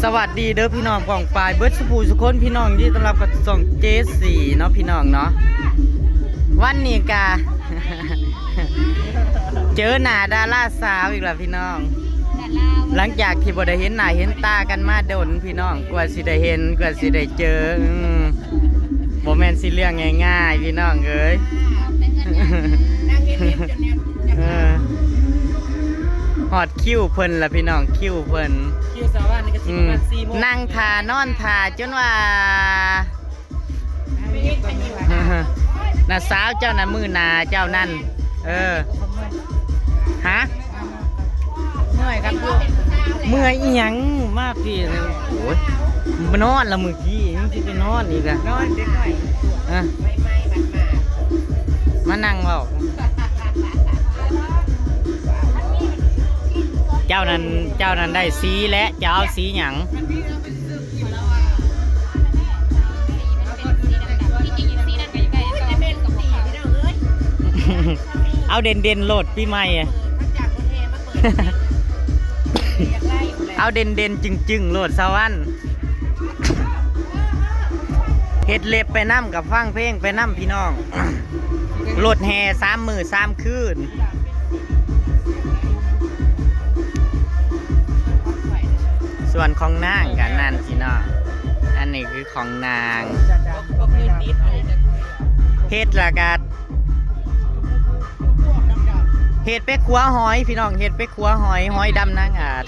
สวัสดีเด้อพี่น้องกองปลายเบิร์ดสปูสุคนพี่น้องที่ต้อนรับกับส่องเจสีเนาะพี่น้องเนาะวันนี้กา เจอหน้าดาราสาวอีกแล้วพี่น้องหลังจากที่บ่ได้เห็นหน้าเห็นตากันมาโดนพี่น้องกว่าสิได้เห็นกว่าสิได้เจอบ่แม่นสิเรื่องง่ายๆพี่น้องเอ้ย หอดคิ้วเพิ่นละพี่น้องคิ้วเพิ่นคิวสาววันนี่ก็สิประมาณ4 โมงนั่งทานอนทาจนว่าน่ะสาวเจ้าน่ะมือนาเจ้านั่นฮะเมื่อยครับเมื่อยอีหยังมากพี่โอ้ยมานอนละมื้อกี้ยังสิไปนอนอีกอ่ะนอนเด็กหน่อยมานั่งเว้าเจ้านั้นได้สีและจะเอาสีหยังเอาเด่นโหลดปีใหม่เอาเด่นจึงโหลดสวรรค์เฮ็ดเล็บไปน้ำกับฟังเพลงไปน้ำพี่น้องโหลดแห่3 มื้อ 3 คืนส่วนของนางกันนั่นพี่น้องอันนี้คือของนางเฮ็ดละกันเฮ็ดไปขัวหอยพี่น้องเฮ็ดไปขัวหอยดำนางอาจ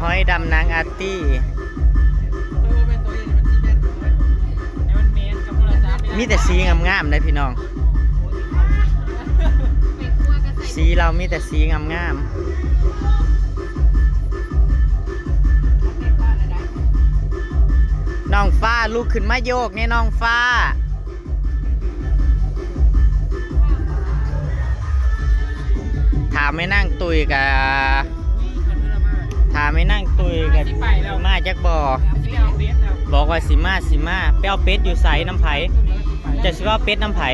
หอยดำนางอาร์ตี้มีแต่สีงามๆเลยพี่น้องสีเรามีแต่สีงามๆน้องฟ้าลูกขึ้นมาโยกเนี่ยน้องฟ้าถามไม่นั่งตุยกับมาจากบอกว่าสิมาไปเอาเป็ดอยู่ใสน้ำไผ่จะชื่อว่าเป็ดน้ำไผ่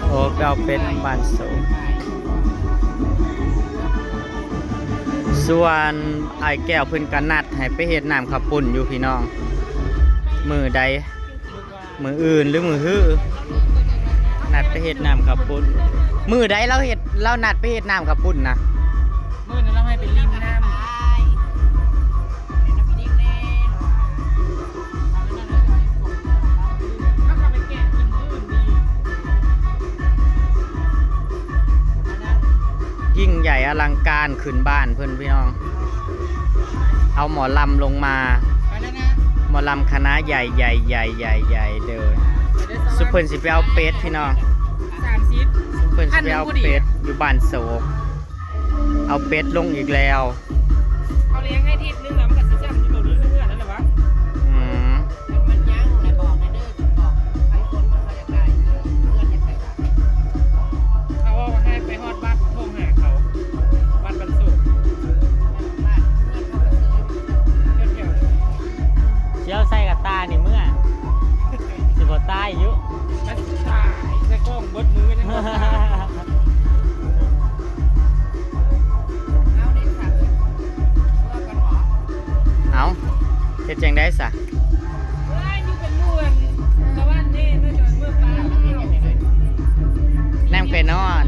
โอ้ไปเอาเป็ดน้ำบานโซส่วนไอ้แก้วเพิ่นกันนัดให้ไปเฮ็ดน้ำข้าวปุ้นอยู่พี่น้องมือใดมืออื่นหรือมือฮื้อนัดไปเฮ็ดน้ำข้าวปุ้นมือใดเรานัดไปเฮ็ดน้ำข้าวปุ้นนะมื้อนั้นเราให้ไปริมน้ำยิ่งใหญ่อลังการขึ้นบ้านเพื่อนพี่น้องเอาหมอลำลงมาหมอลำคณะใหญ่เด้อสุเพิ่นสิไปเอาเป็ดพี่น้องสุเพิ่นสิไปเอาเป็ดอยู่บ้านโศกเอาเป็ดลงอีกแล้วเขาเลี้ยงให้ทิศนึงแล้วมันก็สิจำอยู่ตัวนี้เรื่อยๆนั่นแหละวะมันย่างอะไรบอกในเด้อบอกใครคนมันเขาอยากได้เพื่อนอยากได้เขาว่าให้ไปฮอดบ้านโทรหาเขาบ้านบรรสุบ้านเพื่อนเขาไปซื้อเที่ยวเชี่ยวใส่กับตานี่เมื่อสิบ่ตายอยู่นั่นตายใส่กล้องเบิดมือกันยังบ่ตายเอาเฮ็ดจังได้ซะนั่งไปนอน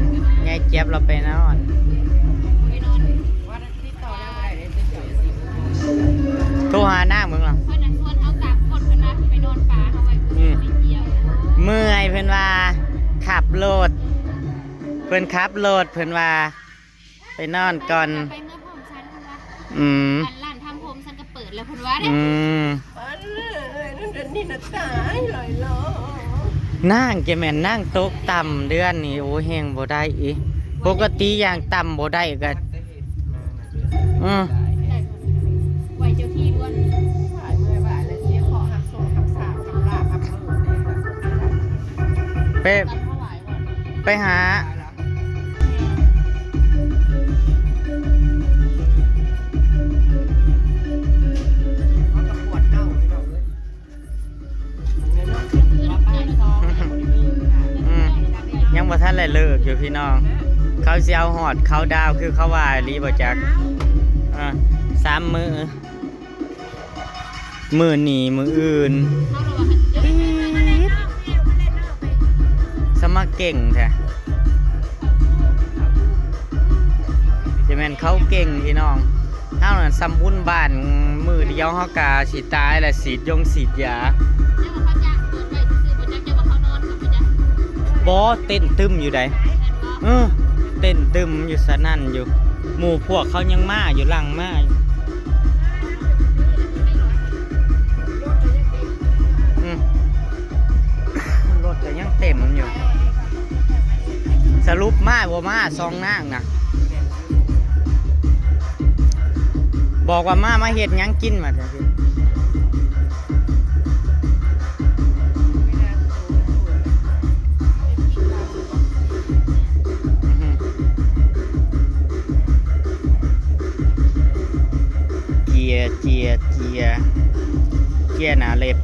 ยายเจี๊ยบเราไปนอนโทรหาหน้ามึงหรอเมื่อยเพิ่นว่าขับรถเพิ่นขับรถเพิ่นว่าไปนอนก่อนร้านทำผมฉันก็เปิดแล้วคุณว่านั่งแกแม่นนั่งโต๊ะต่ำเดือนนี่โอ้แห้งบ่ได้อีปกติอย่างต่ำบ่ได้ก็ไหวเจ้าที่ล้วนไปหายังบ่ทันได้เลิกอยู่พี่น้องเขาสิเอาหอดเขาดาวคือเขาว่าลีบ่จัก 3 มื้อมื้อนี้มื้ออื่น เขาเราว่าจะได้มาเล่นนอกเร็วมาเล่นนอกไป สมัครเก่งแท้จะแม่นเขาเก่งพี่น้องเฮานั่นซ้ำบุญบ้านมื้อเดียวเฮากะสิตายแล้วฉีดยงฉีดยา เจ้าว่าเขาจ้างเปิดไว้ซื่อๆบ่จักเจ้าว่าเขานอนกับบ่จัก บ่เต้นตึมอยู่ใด เพิ่นบ่ เต้นตึมอยู่สนั่นอยู่ หมู่พวกเขายังมาอยู่หลังมาอยู่อืมรถก็ยังเต็มอยู่ สรุปมาบ่มาซองนางนะบอกว่ามาเฮ็ดหยังกินมาจ้ะพี่เกียร์หนาเล็บ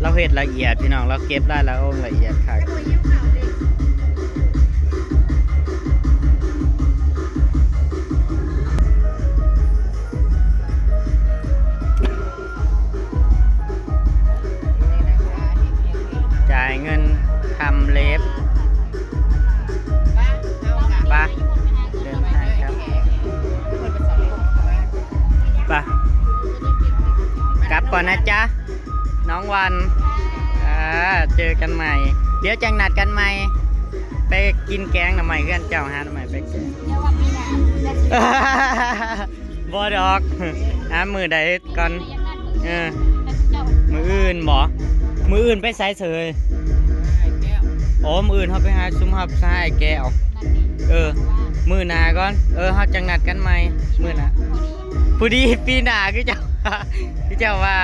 เราเฮ็ดละเอียดพี่น้องเราเก็บได้แล้วองละเอียดค่ะจ่ายเงินทำเล็บปะเดินทางครับปะกลับก่อนนะจ๊ะน้องวันเจอกันใหม่ เดี๋ยวจังนัดกันใหม่ ไปกินแกงหน่อไม้เพื่อนเจ้าฮะหน่อไม้ไปแกง เจ้าว่าไม่ได้แต่สิ บ่ดอกมือใดก่อน ยังนัด เออ แต่เจ้า มืออื่นบ่มืออื่นไปไสเสยโอ้มืออื่นเขาไปหาซุ้มฮับซ้ายแก้ว นัดนี่ มือหนาก่อนเขาจังนัดกันใหม่มือหนาพอดีปีหนาคือเจ้า คือเจ้าว่า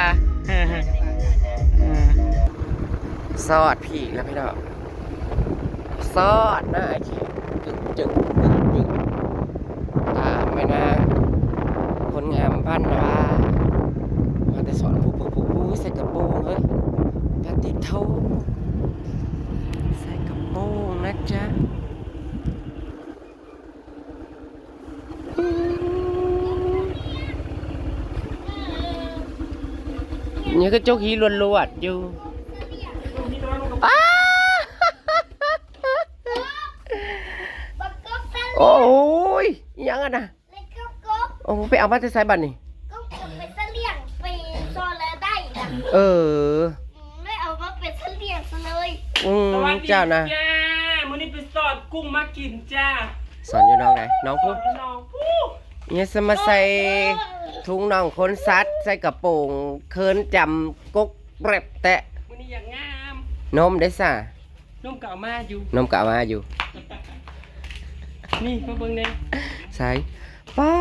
ซอดพี่แล้วพี่น้องซอดนะไอ้เข็มจึกตามไปนะคนงามพันว่ามาแต่สอนผู้ใส่กระโปรงเฮ้ยกระติดเท่าใส่กระโปรงนะจ๊ะนี่ก็โจกฮีลวดๆอยู่โอ้ยยังอ่ะนะโอ้ไปเอามาจะใส่บัตรนี่เป็นเสลี่ยงไปโซนแล้วได้นะ ไม่เอามาเป็นเสลี่ยงซะเลย เจ้านะ จ้ามื้อนี้ไปสอนกุ้งมากินจ้า สอนอยู่น้องไหนน้อง สอ พู นพี่น้องผู้ เนี่ยสมาใส่ถุงน่องคนซัดใส่กระโปรงเคินจำกกแรบแตะ มื้อนี้อยากงาม นมได้ซ่า นุ่มเก่ามาอยู่ นมกะมาอยู่ นี่มาเบิ่งแน่ ใส่ป้า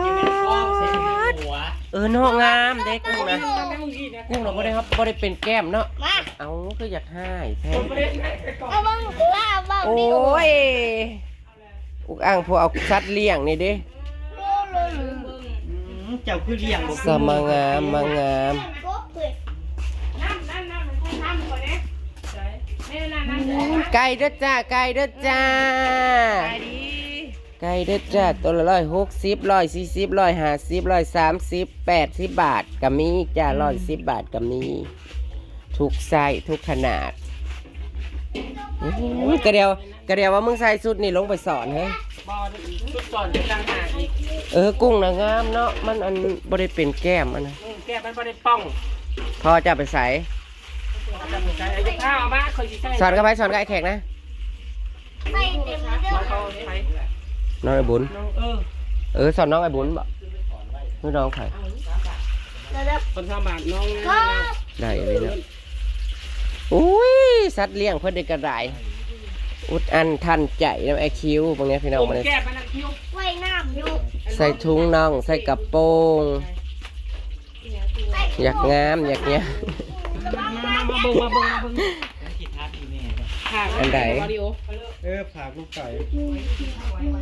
ดน้องงามเด็กกุ้งนะกุ้งเราไม่ได้ครับไม่ได้เป็นแก้มเนาะ มา เอาคืออยากให้แท้ ผมเล่นให้ก่อน เอาบ้างว่าบ้าง โอ้ ดิ ยอุกอ่างพวกเอาสัตว์เลี้ยงนี่เด้ เจ้าคือเลี้ยงบ่ สมางามมางาม ก็เปิด น้ำมันคงทำก่อนนะใช่แม่นั่น ไก่เด้อจ้าไก่เด้อจ้า ไปดี ไก่เด้อจ้าตัวละ160 140 150 130 80 บาทก็มีจ้า110 บาทก็มีทุกไซส์ทุกขนาดกระเดียวว่ามึงใส่สุดนี่ลงไปสอนเฮ้ย บอลชุดสอนจะตั้งหากอีก กุ้งนะงามเนาะมันอันบ่ได้เป็นแก้มอันนะ แก้มันบ่ได้ป้อง พอจะไปใส่ จำใจไอ้ข้าวเอามาเคยสิใส่ สอนกับไปสอนกับไอ้แขกนะ ใส่เต็มเด้อ น้องเขาใช้ น้องไอ้บุญ น้องสอนน้องไอ้บุญบ่ไม่น้องใคร คนทำบาทน้อง ก็ ได้เลยเนาะอุ้ยสัตว์เลี้ยงเพิ่นได้กระไดอุดอันทันใจน้ำไอคิวพวกนี้พี่น้อง ผม มาเลย แก้มันนะคิ้ว ไว้น้ำอยู่ ใส่ถุงน่องใส่กระโปรงอยากงามอยากเนี้ย มาเบิ่งค่ะ อันใด ฝากลูกไก่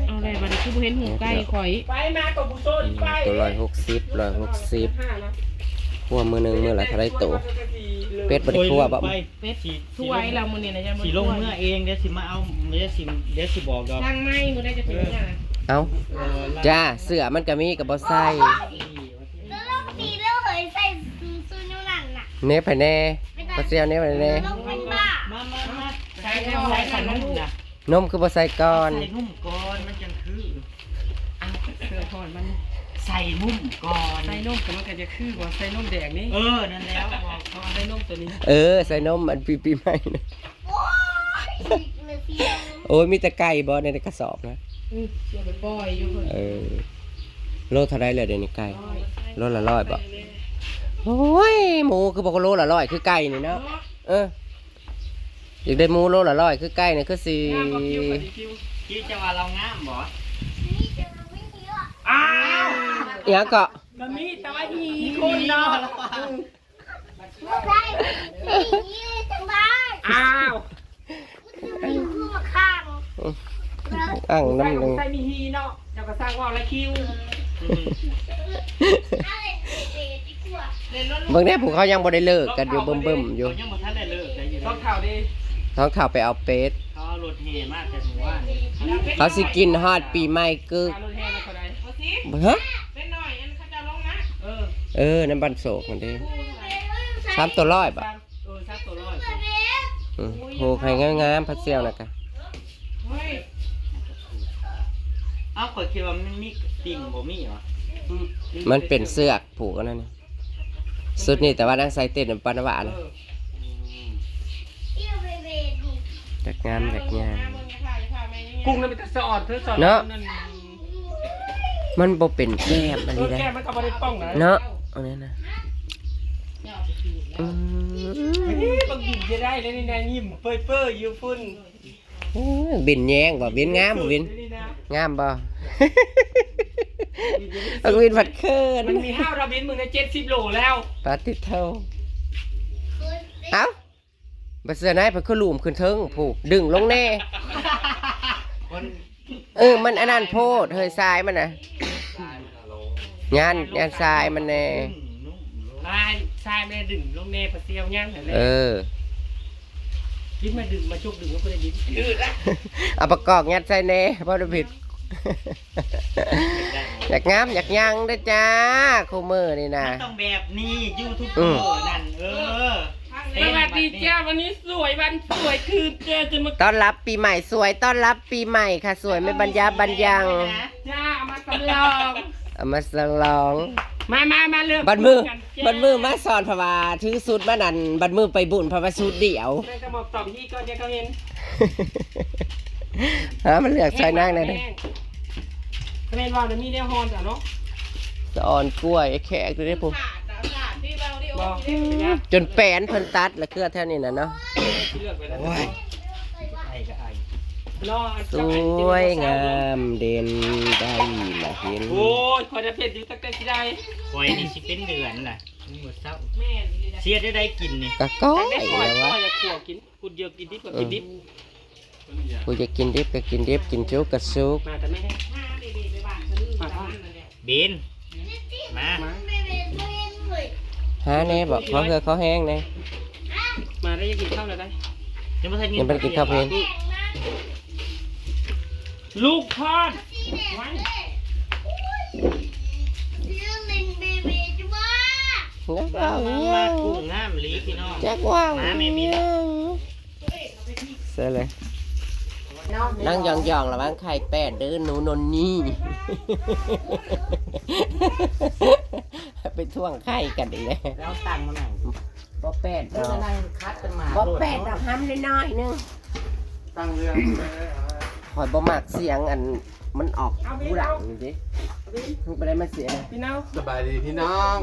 เอาอะไรบัดนี้คือบ่เห็นหูไก่ข่อย ไปมากับบุโซอีกไป ตัว160คั่วมือหนึงมือละเท่าไรตัวเป็ดบ่ได้คั่วบ่ เป็ดถ้วยเรามื้อนี้นะจ๊ะ สิลงเมื่อเองเดี๋ยวสิมาเอาเดี๋ยวสิบอกดอก นั่งไม้มื้อใดจะถึงเนี่ยนะ เอ้าจ้าเสื้อมันก็มีกับบ่ใส่ แล้วลงตีแล้วเคยใส่ซูนูนั่นน่ะ เน่ไปแน่บ่เสียวเน่ไปแน่ ลงเป็นบ้า มาใช้แนวใช้ขันนุ่มนะ นมคือบ่ใส่ก่อน ใส่นุ่มก่อนมันจังคือ เสื้อทอดมัน ใส่นุ่มก่อน ใส่นมแต่มันก็จะคือว่าใส่นมแดงนี่ นั่นแล้วบอกก่อน ใส่นมตัวนี้ ใส่นมอันปีใหม่นะ โอ้ยเลยเสียง โอ้ยมีแต่ไก่บ่ในกระสอบนะ เสียไปปล่อยอยู่เพิ่น โลเท่าไรเลยเดี๋ยวนี้ไก่โลละ100บ่โอ้ยหมูคือบอกว่าโลละ100คือไก่นี่เนาะอยากได้หมูโลละ100คือไก่นี่คือสิ คิดจะว่าเรางามบ่ นี่จะไม่เยอะ อ้าว อีหยังก็ มันมีแต่ว่าอีคนเนาะ ไม่ใช่นี่จังบ้าน อ้าว มีคู่มาข้าง อ่าง ใส่ น้ำนึง ใส่มีฮีเนาะเดี๋ยวก็สร้างว่าละคิว อะไรเด็กดีกว่า เบิ่งแน่ผู้เขายังบ่ได้เลิกกันอยู่เบิ่มๆอยู่ ยังบ่ทันได้เลิกได้อยู่ ต้องข่าวดี ท้องข่าวไปเอาเป็ด เขาเอารถเฮมาแต่หมู่บ้านนี่ เขาสิกินฮอดปีใหม่กึก การรถแห่มาเท่าไหร่ ฮะ เป็นหน่อยอันเขาจะลงนะ น้ำบันโศกมันเด้3ตัว100บ่ ชักตัวร้อย โหใครงามๆพัดเซียวนะกะ เฮ้ย เอ้าข่อยคิดว่ามันมีติ่งบ่มีหรอ มันเป็นเสือกผูกกันนั่นนี่สุดนี่แต่ว่านางใส่เต้นปานหวาน เที่ยวไปเวดี จักงามจักงาม กุ้งนั่นเป็นตะสอดเธอสอด เนาะ นั่น มันบ่เป็นแก้มอันนี้ได้ แก้มันก็บ่ได้ป้องนะ เนาะอันนี้นะ บางหญิงจะได้เลยนี่นะยิ้มเปื่อยๆอยู่ฝุ่น บินแยงบ่บินงามบ่บิน นี่นะ งามบ่บักวินผัดเคิน มันมีห้าวระบินมึงใน70 โลแล้ว ปาติเท่าเอ้าบ่เสื้อไหนเพิ่นคือหลุมขึ้นเทิงผูกดึงลงแน่มันอันนั้นโพดเฮ้ยทรายมันน่ะงานทรายมันแน่ ทรายแม่ดึงลงเน่ปะเซียวย่างเลย ดิ้นมาดึงมาชุบดึงก็ได้ดิ้นยืดละ เอาประกอบยัดใส่แน่บ่ได้ผิดอยากงามอยากยังเด้อจ้าคู่มือนี่นะ มันต้องแบบนี้ยูทูบเบอร์นั่นสวัสดีจ้าวันนี้สวยวันสวยคือเจอจะมา ต้อนรับปีใหม่สวยต้อนรับปีใหม่ค่ะสวยไม่บรรยาบรรยัง จ้าเอามาสลอง เอามาสลอง มาเริ่ม บัดมือมาสอนพระวาถือสุดมานั่นบัดมือไปบุญพระวาสุดเดียว แม่ก็บอกตอบที่ก็จะเขาเห็น มันเลือกใส่นั่งเลยนะ คะแนนว่าจะมีแนวฮอนจ้ะเนาะ สอนกล้วยแขกด้วยผม ที่เราดิโอ บอก จนแปนเพิ่นตัดแล้วเครือแท่นี้นะเนาะ เลือกไปแล้ว โอ้ย ไอ้ก็ไอ้ รอ สวยงามเด่นได้มาเห็น โอ้ยคอยจะเผ็ดอยู่ตั้งแต่ที่ใด ข่อยนี่สิเป็นเดือนล่ะนี่บ่เศร้า แม่ เสียได้กินนี่ กะก้อ ตั้ง ย แต่คอย แล้ว ก็ วะ จะขั่วกินกูเดียวกินดิบก็กินดิบ กูจะกินดิบก็กินดิบกินจุกก็สุก มาแต่ไม่ให้มา เบนมา ไปเวดีเลย หาแน่บอกเขาคือเขาแห้งแน่ มาได้ยังกินข้าวเลยได้ ยังบ่ทัน ยังเป็นกินข้าวเพลน ลูกทอด มากุ้งงามลีพี่น้อง แจ็คว่าง มาไม่มี เสร็จเลยนั่งยองๆระวังไข่แปดเด้อหนูนนนี่ไปท่วงไข่กันอีกแล้ว แล้วตั้งมาหน่อย บ่แปด แล้วนั่งคัดกันมา บ่แปดดอกห้ำน้อยๆนึง ตั้งเรือ หอยบ่มักเสียงอันมันออกหูดังนี่ดิมึงไปได้มาเสีย พี่น้า สบายดีพี่น้อง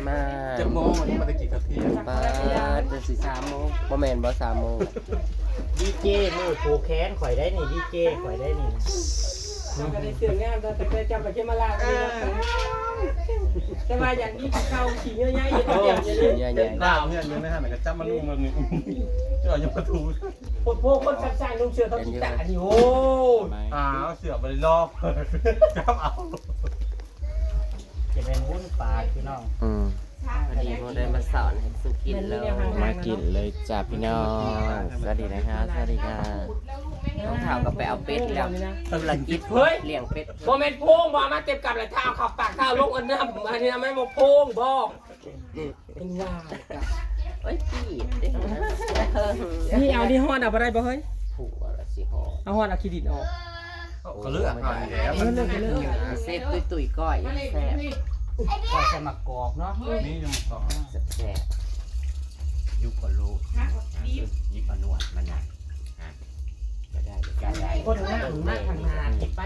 มา จะโมงวันนี้มาตะกี้กะเทียม ปาดเป็นสิ3 โมงบ่แม่นบ่3 โมง ดีเจมือผูกแขนข่อยได้นี่ดีเจข่อยได้นี่ ก็ได้เสื่อมงามแต่ไปจำไปเชื่อมาลาแต่ว่าอย่างนี้เข้าขี่เยอะๆอยู่อย่างนี้ ใหญ่ ดาวเนี่ยยังไม่ทันไหนก็จับมาลุ่มมันนี่เจ้ายังประตู พวกคนสั่งลุงเชื่อเขาจิตอันนี้โอ้ อ้าวเสือไปรอบจับเอา จะเป็นวุ้นปลาพี่น้อง พอดีโมได้มาสอนให้สุกินแล้วมากินเลยจ้าพี่น้องสวัสดีนะครับสวัสดีค่ะน้องเทา ฒ่าก็ไปเอาเป็ดแล้วธุรกิจเลี้ยงเป็ด โมเมนต์โพงบ่มาเต็มกับเลยเท้าขับปากเท้าลงอันนั้นอันนี้ไม่โพงบ่เป็นว่า เอ้ยพี่ นี่เอาที่ห้อนเอาไปได้บ่เฮ้ย ผัวละสิฮอ เอาห้อนเอาขี้ดินออก เขาเลือกเอาแล้ว เซฟตุยๆก้อยแซ่บ ก็ใส่มะกอกเนาะ นี่ยังต่อ แซ่บ ยุบก็รู้ยิบนวดมันนะ ก็ได้ คนหน้าหน้าทางนาไป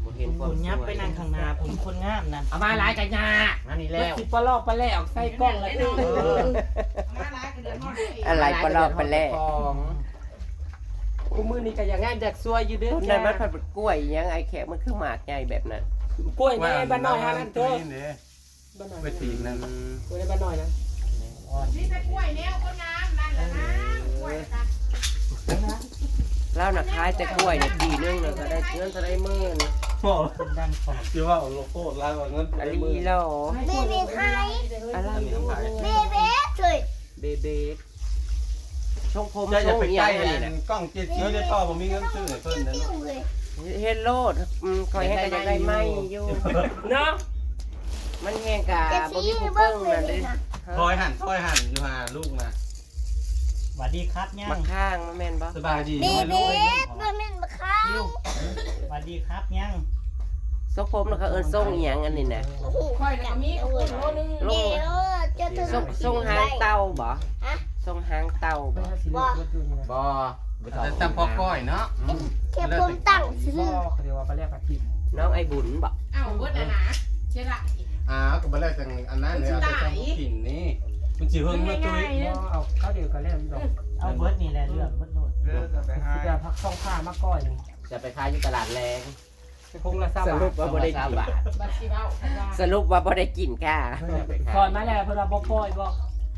บ่เห็นค คุ วาม ณยับไปนั่งข้างหน้าผมคนงามนั่น เอามาหลายกันยา นั่นนี่ แล้ แล้ว ว สิปลอกไปแล้วใส่กล้องแล้ว อะไรก็รอบไปแล้ว กูมือนี่ก็อย่างง่ายจากซวยอยู่เด้อ คนนั้นมันผัดกล้วยยังไอ้แขกมันคือหมากใหญ่แบบนั้น กล้วยนี่บ้านน้อยฮะนั่นเถอะ นี่ บ้านน้อย ไปตีนั่น กล้วยในบ้านน้อยนะ นี่แต่กล้วยแนวคนงามนั่นแหละนะกล้วยกัน แล้วนะคล้ายแต่กล้วยเนี่ยปีนึงเลยก็ได้เงินจะได้หมื่น บอก ดังของ คือว่าโลโก้ร้านว่าเงิน อะไรแล้ว เบเบ้ไทย อะไร เบเบ้เฉย เบเบช่องผม จะ ช่อง ไป นี้ ใกล้ อะไรเนี่ย กล้องเจ็ดชิ้นได้พ่อผมมีเงินซื้อให้เพิ่นนะ อยู่เลย เฮลโลดคอยให้กันยังได้ไหมอยู่ เนาะ มันแห้งกะ จะ บ่ ชี้ มีผู้ เบิ้ เบิ่ ง ง เล นั่น ย เลย นะ ซอยหั่นอยู่หาลูกนะ สวัสดีครับย่า บั ง กข้างมันแม่นบ่ สบายดี เบเบ้มันเป็นมะขาม สวัสดีครับย่าง ทรงผมแล้วก็เอิ้นทรงอีหยังอันนี้น่ะ ค่อยแล้วก็มีคนโลนึง เดี๋ยวจะถึง ทรงหางเต่าบ่ทรงหางเต่าบ่ บ่แต่จำพอก้อยเนาะ แค่ผมตั้งซื้อ เขาเรียกว่าไปแลกกับทิม น้องไอ้บุญบ่ อ้าวเบิดนะเชื่อละ ก็บ่ได้จังอันนั้นเลยเอาไปทำกินนี่มันสิเฮิงมาตุ้ย เอาข้าวเดียวกันแล้วพี่ดอก เอาเบิร์ดนี่แหละเรื่องเบิร์ดโนด สิจะพักช่องผ้ามาก้อยนึง จะไปขายอยู่ตลาดแรง คงละ3 สรุป บาท ว่าบ่ได้กิน บัตรสีเบา สรุปว่าบ่ได้กินค่ะ ก่อนมาแล้วเพิ่นว่าบ่ปล่อยบ่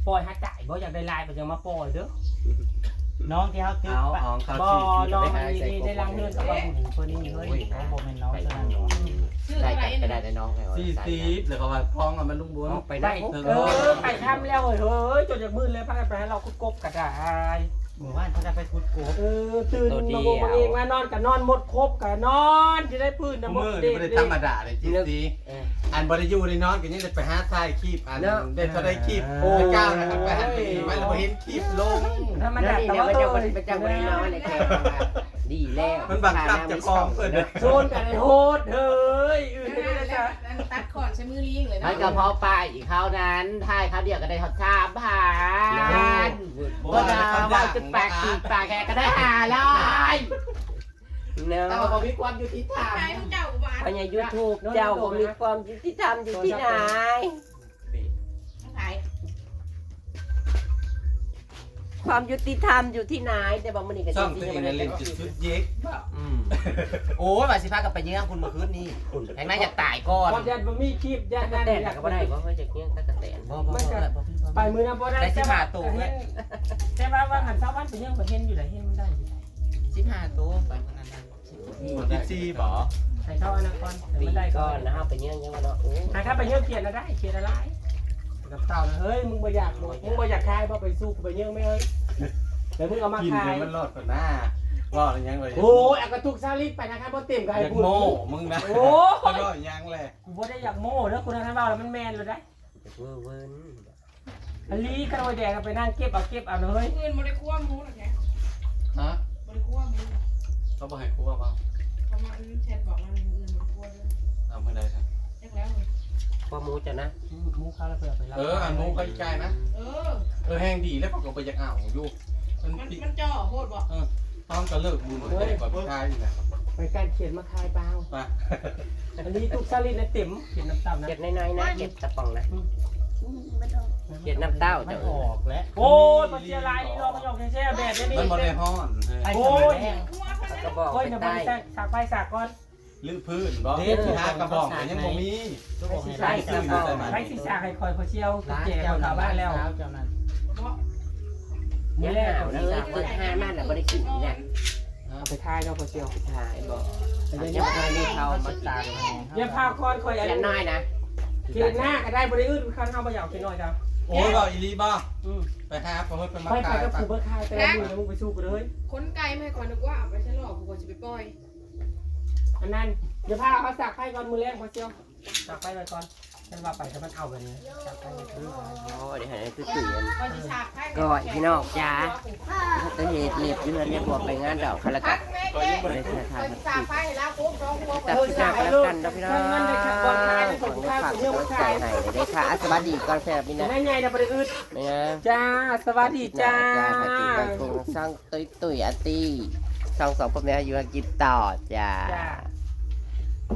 ปล่อยหาจ่ายบ่อยากได้ลายบ่ยังมาปล่อยเด้อ น้องที่เขาตึก เอา ปะ ของเขา บ่ สิ น้องนี่ได้รังเงินกับว่าบุญ เพื่อนนี่เฮ้ยเขาบอกเป็นน้องเท่านั้น ชื่อ ได้ อะไร กันก็ได้น้องไง 40หรือเขาว่าพ้องเอามันลุงบุญ ไปได้ ไปทำแล้วเฮ้ยจนจากมืดเลยพากันไปให้เรากบกระดาษ หมู่บ้านเขาจะไปขุดโกบ ตื่นมาบอกเองว่านอนกับนอนหมดครบกับนอนจะได้พื้นนะหมด มือ เด็ นี่ ด บ่ได้ธรรมดาเลยจิตีอันบ่ได้อยู่ในนอนก็ยังได้ไปหาทายคีบอันได้เขาได้คีบโอ้เจ้านะครับไปหาไปไว้แล้วบ่เห็นคีบลง ถ้ามัน แล้ว ดัก นี่ แต่ เดี๋ยว ว่า มัน ตั จะ ว มันจะบ่ได้นอนเลยแค่ดีแล้ว มันบังคับจะคลองเพิ่นเด้อ โซนกันไอ้โหดเฮ้ยอื่นไม่ได้จ้ะ ตัดขอนใช้มือลิงเลยนะ มันก็พอไปอีกคราวนั้นทายเขาเดียวก็ได้ทอดชามผ่านก็ได้ว่าจุดแปดขีดปากแกก็ได้500เนาะ แต่ว่าผมมีความยุติธรรม ใครมึงเจ้าบ้าน เพราะใน YouTube เจ้าผมมีความยุติธรรมอยู่ที่ไหน ขาย ความยุติธรรมอยู่ที่ไหนแต่บางมื้อนี้ก็ ช่องตัวเองเล่นจุดชุดเย็ก โอ้ยว่าสิพากับไปเยี่ยมคุณเมื่อคืนนี่แห่งนั้นอยากตายก่อน ความยันบ่มีคลิปยัน ตะ นั่น แตน อยาก ก็บ่ได้ว่าเฮ้ยจะเกี้ยงตะแตน ไปมือนะบ่ได้แต่ว่าหันเช้าวันไปยังบ่เห็นอยู่ไหนเห็นมันได้อยู่ 15ตัวไปคนนั้น หมดที่ซีบ่ ใส่เข้าอนาคอน ปี มันได้ ก่ ก่ อ อน น นะเฮาไปเงี้ยยังว่าเนาะโอ้ ถ้าไปเยี่ยมเปลี่ยนได้เปลี่ยนอะไรกับเต่าเฮ้ยมึงบ่อยากมึงบ่อยากคายบ่ไปสู้กูไปเยี่ยมไม่เอ้ยเดี๋ยวมึงเอามา กิน คาย ให้มันรอดก่อนหน้าว่าอะไรยังไง โอ้ยกระตุกซาลิดไปนะครับบ่เต็มกับ อ ไอ้ ยาก พูด โม่มึงนะ โอ้ย ก็ยังแหละ กูบ่ได้อยากโม่เด้อคุณท่านว่าแล้วมันแมนเลยได้ เวอร์เวิร์น อันนี้กระโดดแดงไปนั่งเก็บเอาเฮ้ย เงินบริคั่วมูหรอแก ฮะ บริคั่วมู เขาบอกให้ครัวเปล่า เขามาแชทบอกมาเงินบริคั่วด้วย เอาไม่ได้ครับ แจ้งแล้ว ความมูจะนะ มูข้าวแล้วเปิดไปแล้ว อันนู้นก็ใกล้นะ แห้งดีแล้วเขาก็ไปยังอ่าวอยู่มันจ่อโคตรบอก พร้อมก็เลิกบุญเลยก่อนใช่นะ ไปการเขียนมาคายเปล่า ไป อันนี้ตุกซาลิดในเต็มเขียนน้ำตาลนะ เก็บน้อยๆนะเก็บตะปองนะ มันออก เก็บน้ำเต้า มัน จะ ออกแล้ว โอ้ยปัจจัยลายนี่เราก็ยอมแช่แบบนี้ มันบริห้อน โอ้ย ก็บอก โอ้ย ไป นะบ ใต้ ริษัทสากไฟสากก้อน ลื้อพื้นบอกที่หากระบอกยังบ่มี ทุกคนให้ได้เจ้าเจ้า ไฟสีสากให้คอยพอเชียว ร้าน แก่ เจ้า คนชาวบ้านแล้ว เจ้านั้น นี่แหละ เออเปิด5มันน่ะบ่ได้กินเนี่ย เอาไปทายเราพอเชียว ถ่ายบอกยังบ่ได้มีเขามาตาม อย่าพาคอนคอยอะไร เขียนน้อยนะ เขียนหน้าก็ได้บริอื่นคันเข้ามาอยากเขียนน้อยจ้ะ โอ้ยบอกอีลีบ่ไปหาพอเฮ้ยไปมา ไป กาย กับ ไป ผู้เบิกคายแต่ละมือแล้วมึงไปสู้กูเลย คนไกลไม่ก่อนนึกว่าไปฉลองกูจะไป ก้อยอันนั้นเดี๋ยวพาเอาสักไฟก่อนมือแรงพอเชียวสักไฟไปก่อนฉันว่าไปถ้ามันเอาแบบนี้สักไฟไปก่อน โอ้เดี๋ยวให้คือตื่น พอจะฉากไฟ ก่อยพี่น้องจ้าก็เหตุเล็บอยู่นั่นเนี่ยบวกไปงานดอกคารากัด ก็ยังบ่ได้ฉากไฟแล้วโค้งร้องหัว ตัดสินใจแล้วกันนะพี่น้องขอให้ฝากกำลังใจให้ได้ค่ะสวัสดีก่อนแซ่บนี่นะ แม่ใหญ่นะประอึด นี่นะ จ้าสวัสดีจ้า ถ้ากินไปคงสร้างตุ้ยตุ้ยอาร์ตี้สองพ่อแม่อยู่กินต่อจ้า จ้า